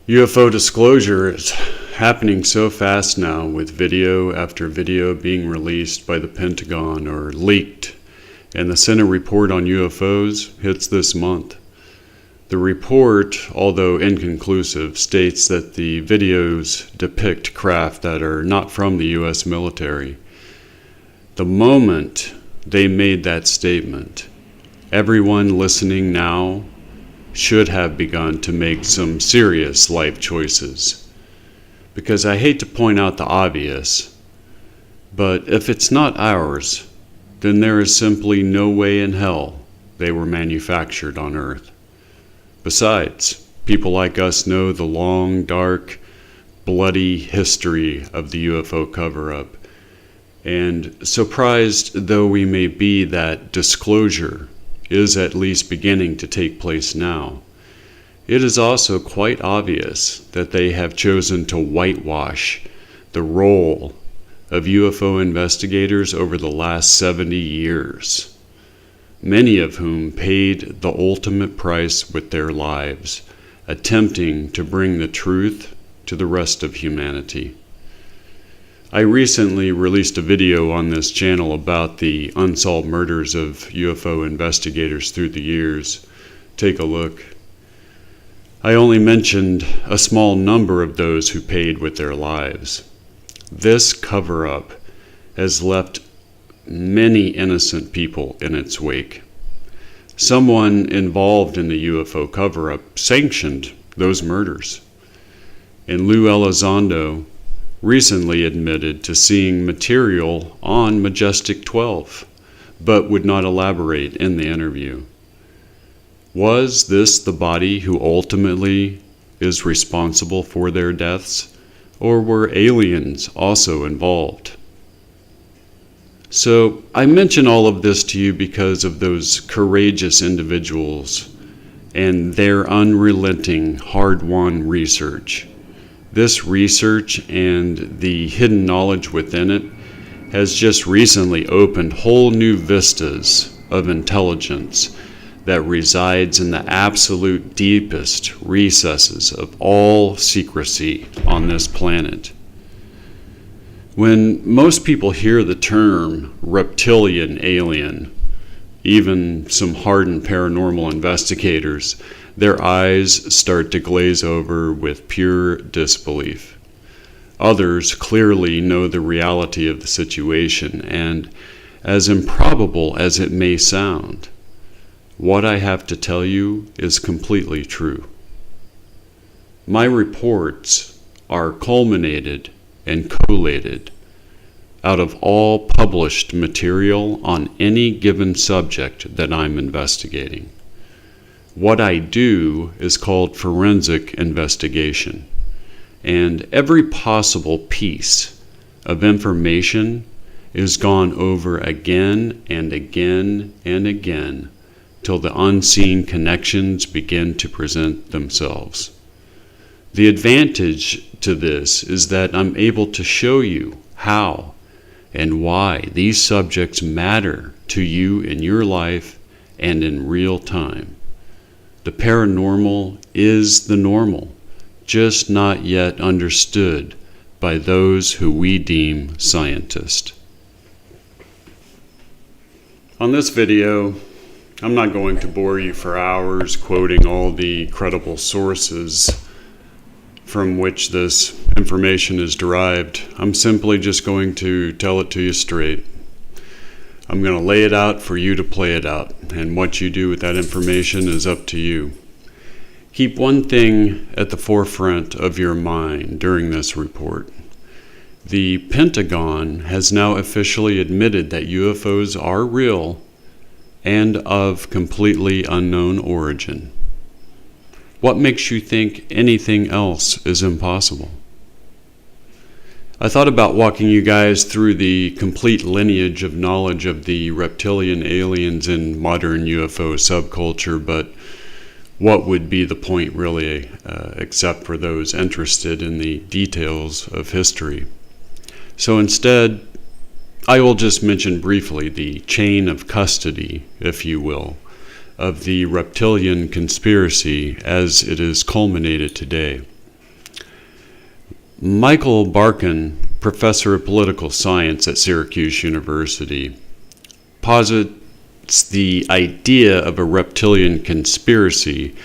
UFO disclosure is happening so fast now, with video after video being released by the Pentagon or leaked, and the Senate report on UFOs hits this month. The report, although inconclusive, states that the videos depict craft that are not from the U.S. military. The moment they made that statement, everyone listening now should have begun to make some serious life choices. Because I hate to point out the obvious, but if it's not ours, then there is simply no way in hell they were manufactured on Earth. Besides, people like us know the long, dark, bloody history of the UFO cover-up. And surprised though we may be that disclosure is at least beginning to take place now, it is also quite obvious that they have chosen to whitewash the role of UFO investigators over the last 70 years. Many of whom paid the ultimate price with their lives, attempting to bring the truth to the rest of humanity. I recently released a video on this channel about the unsolved murders of UFO investigators through the years. Take a look. I only mentioned a small number of those who paid with their lives. This cover-up has left many innocent people in its wake. Someone involved in the UFO cover-up sanctioned those murders. And Lou Elizondo recently admitted to seeing material on Majestic 12, but would not elaborate in the interview. Was this the body who ultimately is responsible for their deaths, or were aliens also involved? So I mention all of this to you because of those courageous individuals and their unrelenting, hard-won research. This research and the hidden knowledge within it has just recently opened whole new vistas of intelligence that resides in the absolute deepest recesses of all secrecy on this planet. When most people hear the term reptilian alien, even some hardened paranormal investigators, their eyes start to glaze over with pure disbelief. Others clearly know the reality of the situation, and as improbable as it may sound, what I have to tell you is completely true. My reports are culminated and collated out of all published material on any given subject that I'm investigating. What I do is called forensic investigation, and every possible piece of information is gone over again and again and again till the unseen connections begin to present themselves. The advantage to this is that I'm able to show you how and why these subjects matter to you in your life and in real time. The paranormal is the normal, just not yet understood by those who we deem scientists. On this video, I'm not going to bore you for hours quoting all the credible sources from which this information is derived. I'm simply just going to tell it to you straight. I'm going to lay it out for you to play it out, and what you do with that information is up to you. Keep one thing at the forefront of your mind during this report. The Pentagon has now officially admitted that UFOs are real and of completely unknown origin. What makes you think anything else is impossible? I thought about walking you guys through the complete lineage of knowledge of the reptilian aliens in modern UFO subculture, but what would be the point really, except for those interested in the details of history? So instead, I will just mention briefly the chain of custody, if you will, of the reptilian conspiracy as it is culminated today. Michael Barkin, professor of political science at Syracuse University, posits the idea of a reptilian conspiracy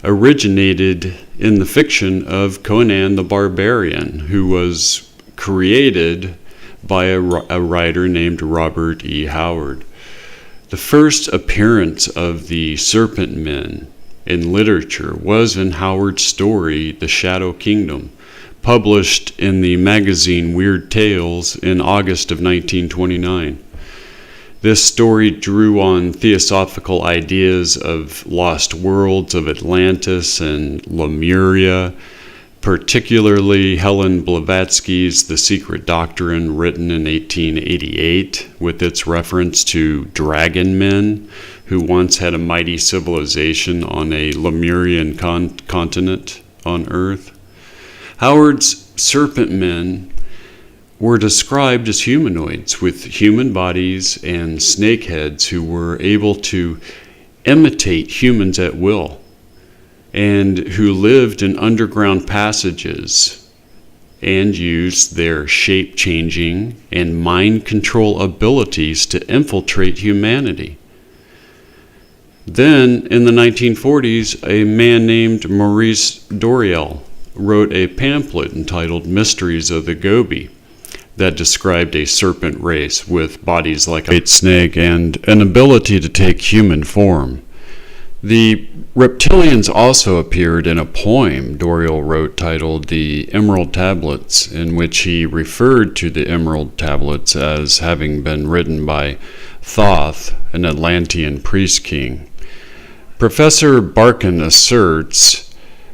originated in the fiction of Conan the Barbarian, who was created by a writer named Robert E. Howard. The first appearance of the Serpent Men in literature was in Howard's story, The Shadow Kingdom, published in the magazine Weird Tales in August of 1929. This story drew on theosophical ideas of lost worlds of Atlantis and Lemuria, particularly Helen Blavatsky's The Secret Doctrine, written in 1888, with its reference to dragon men who once had a mighty civilization on a Lemurian continent on Earth. Howard's serpent men were described as humanoids with human bodies and snake heads who were able to imitate humans at will and who lived in underground passages and used their shape-changing and mind control abilities to infiltrate humanity. Then, in the 1940s, a man named Maurice Doreal wrote a pamphlet entitled Mysteries of the Gobi that described a serpent race with bodies like a great snake and an ability to take human form. The reptilians also appeared in a poem Doreal wrote titled The Emerald Tablets, in which he referred to the Emerald Tablets as having been written by Thoth, an Atlantean priest king. Professor Barkin asserts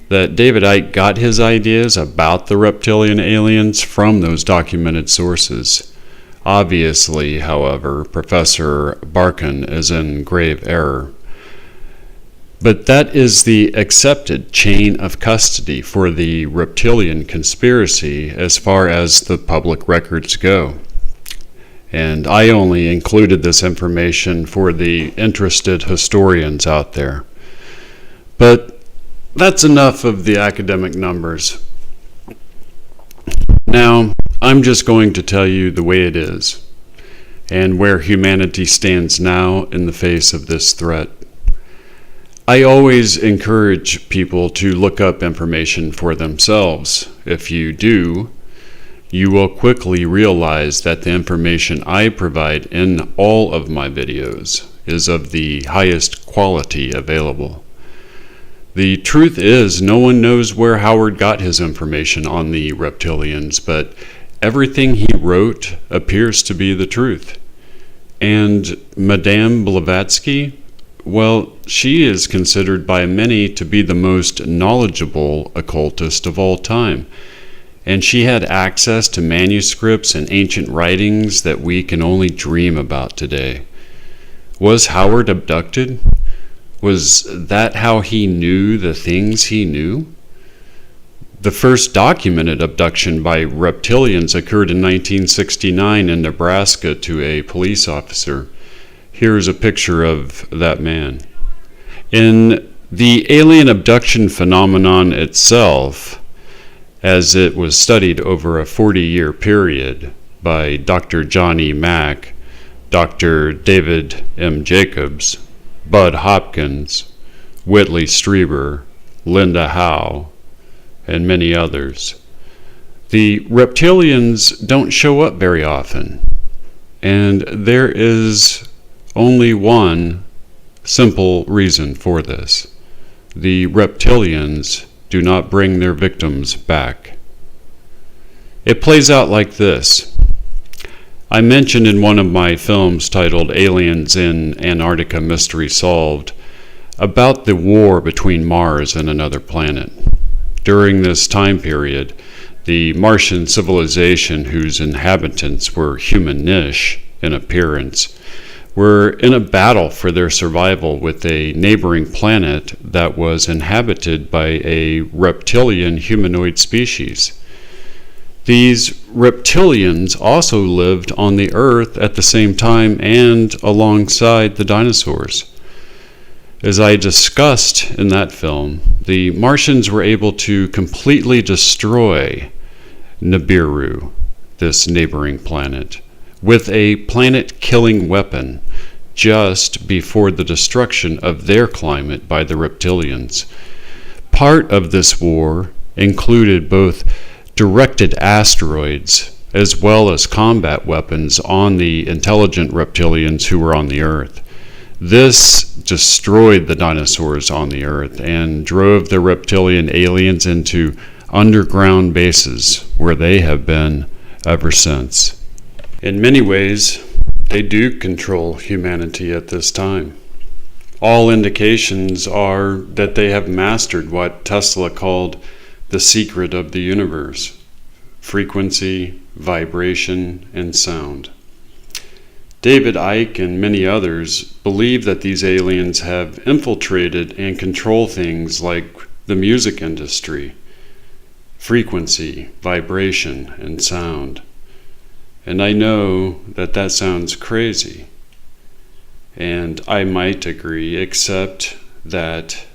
that David Icke got his ideas about the reptilian aliens from those documented sources. Obviously, however, Professor Barkin is in grave error. But that is the accepted chain of custody for the reptilian conspiracy as far as the public records go. And I only included this information for the interested historians out there. But that's enough of the academic numbers. Now, I'm just going to tell you the way it is, and where humanity stands now in the face of this threat. I always encourage people to look up information for themselves. If you do, you will quickly realize that the information I provide in all of my videos is of the highest quality available. The truth is, no one knows where Howard got his information on the reptilians, but everything he wrote appears to be the truth. And Madame Blavatsky, well, she is considered by many to be the most knowledgeable occultist of all time. And she had access to manuscripts and ancient writings that we can only dream about today. Was Howard abducted? Was that how he knew the things he knew? The first documented abduction by reptilians occurred in 1969 in Nebraska to a police officer. Here's a picture of that man. In the alien abduction phenomenon itself, as it was studied over a 40-year period by Dr. John E. Mack, Dr. David M. Jacobs, Bud Hopkins, Whitley Strieber, Linda Howe, and many others. The reptilians don't show up very often, and there is only one simple reason for this. The reptilians do not bring their victims back. It plays out like this. I mentioned in one of my films titled Aliens in Antarctica Mystery Solved about the war between Mars and another planet. During this time period, the Martian civilization, whose inhabitants were humanish in appearance, were in a battle for their survival with a neighboring planet that was inhabited by a reptilian humanoid species. These reptilians also lived on the Earth at the same time and alongside the dinosaurs. As I discussed in that film, the Martians were able to completely destroy Nibiru, this neighboring planet, with a planet-killing weapon just before the destruction of their climate by the reptilians. Part of this war included both directed asteroids as well as combat weapons on the intelligent reptilians who were on the Earth. This destroyed the dinosaurs on the Earth and drove the reptilian aliens into underground bases where they have been ever since. In many ways, they do control humanity at this time. All indications are that they have mastered what Tesla called the secret of the universe: frequency, vibration, and sound. David Icke and many others believe that these aliens have infiltrated and control things like the music industry, frequency, vibration, and sound. And I know that that sounds crazy, and I might agree, except that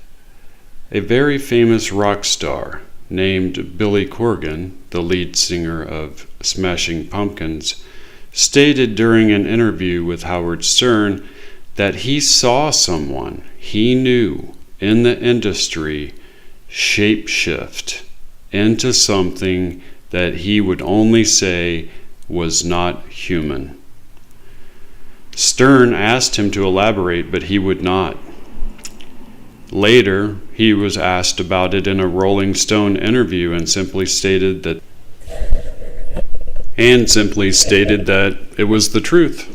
a very famous rock star named Billy Corgan, the lead singer of Smashing Pumpkins, stated during an interview with Howard Stern that he saw someone he knew in the industry shapeshift into something that he would only say was not human. Stern asked him to elaborate, but he would not. Later, he was asked about it in a Rolling Stone interview and simply stated that it was the truth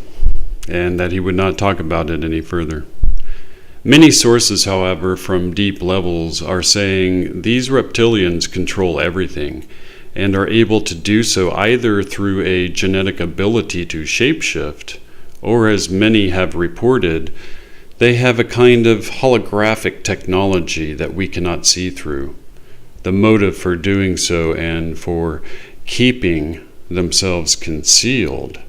and that he would not talk about it any further. Many sources, however, from deep levels are saying these reptilians control everything and are able to do so either through a genetic ability to shapeshift, or as many have reported, they have a kind of holographic technology that we cannot see through. The motive for doing so and for keeping themselves concealed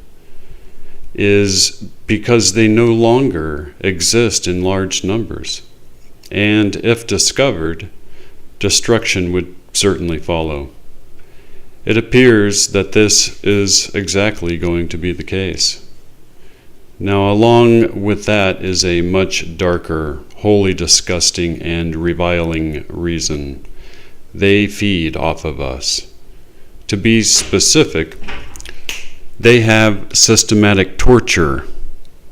is because they no longer exist in large numbers, and if discovered, destruction would certainly follow. It appears that this is exactly going to be the case. Now, along with that is a much darker, wholly disgusting, and reviling reason. They feed off of us. To be specific, they have systematic torture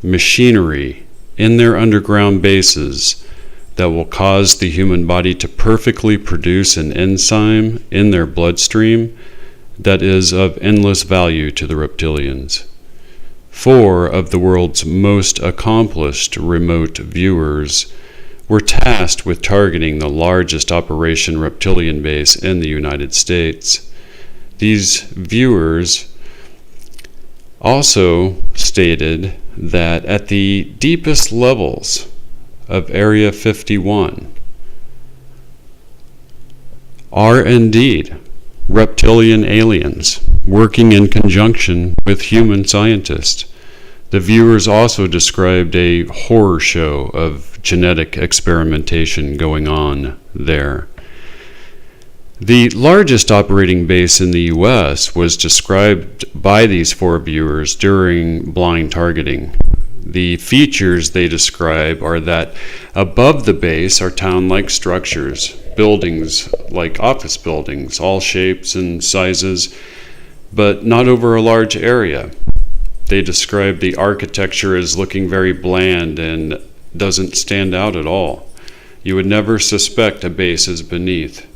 machinery in their underground bases that will cause the human body to perfectly produce an enzyme in their bloodstream that is of endless value to the reptilians. 4 of the world's most accomplished remote viewers were tasked with targeting the largest Operation Reptilian base in the United States. These viewers also stated that at the deepest levels of Area 51 are indeed reptilian aliens working in conjunction with human scientists. The viewers also described a horror show of genetic experimentation going on there. The largest operating base in the U.S. was described by these 4 viewers during blind targeting. The features they describe are that above the base are town-like structures, buildings like office buildings, all shapes and sizes, but not over a large area. They describe the architecture as looking very bland and doesn't stand out at all. You would never suspect a base is beneath.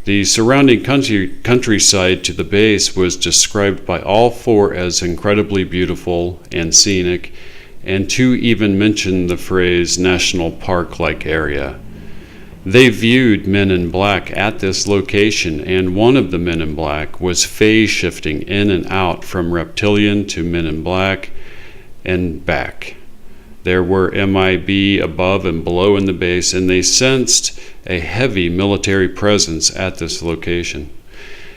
The surrounding countryside to the base was described by all 4 as incredibly beautiful and scenic, and 2 even mentioned the phrase national park-like area. They viewed men in black at this location, and one of the men in black was phase shifting in and out from reptilian to men in black and back. There were MIB above and below in the base, and they sensed a heavy military presence at this location.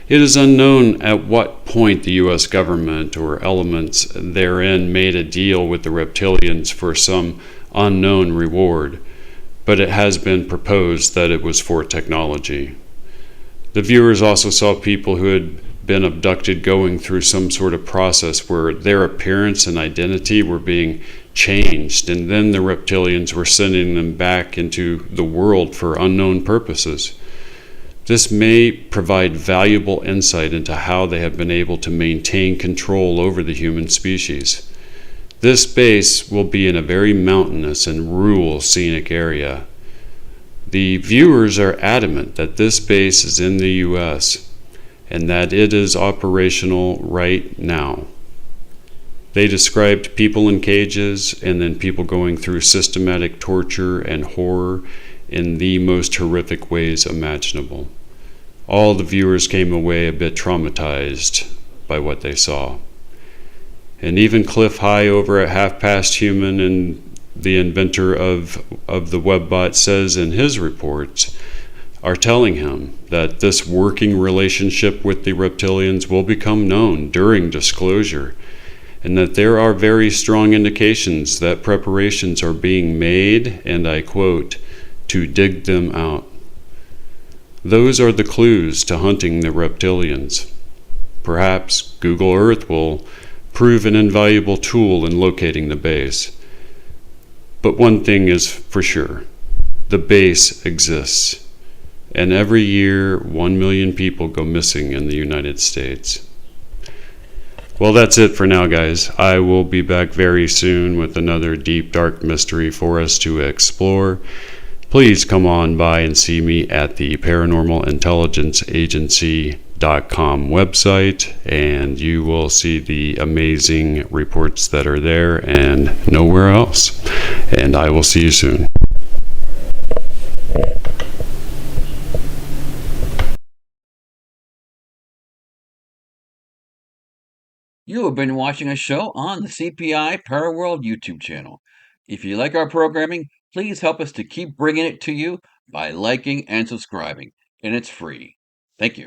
It is unknown at what point the U.S. government or elements therein made a deal with the reptilians for some unknown reward, but it has been proposed that it was for technology. The viewers also saw people who had been abducted going through some sort of process where their appearance and identity were being changed, and then the reptilians were sending them back into the world for unknown purposes. This may provide valuable insight into how they have been able to maintain control over the human species. This base will be in a very mountainous and rural scenic area. The viewers are adamant that this base is in the U.S. and that it is operational right now. They described people in cages and then people going through systematic torture and horror in the most horrific ways imaginable. All the viewers came away a bit traumatized by what they saw. And even Cliff High over at Half Past Human, and the inventor of the WebBot, says in his reports, are telling him that this working relationship with the reptilians will become known during disclosure, and that there are very strong indications that preparations are being made, and I quote, to dig them out. Those are the clues to hunting the reptilians. Perhaps Google Earth will prove an invaluable tool in locating the base. But one thing is for sure, the base exists, and every year 1 million people go missing in the United States. Well, that's it for now, guys. I will be back very soon with another deep, dark mystery for us to explore. Please come on by and see me at the Paranormal Intelligence Agency.com website, and you will see the amazing reports that are there and nowhere else. And I will see you soon. You have been watching a show on the CPI-ParaWorld YouTube channel. If you like our programming, please help us to keep bringing it to you by liking and subscribing, and it's free. Thank you.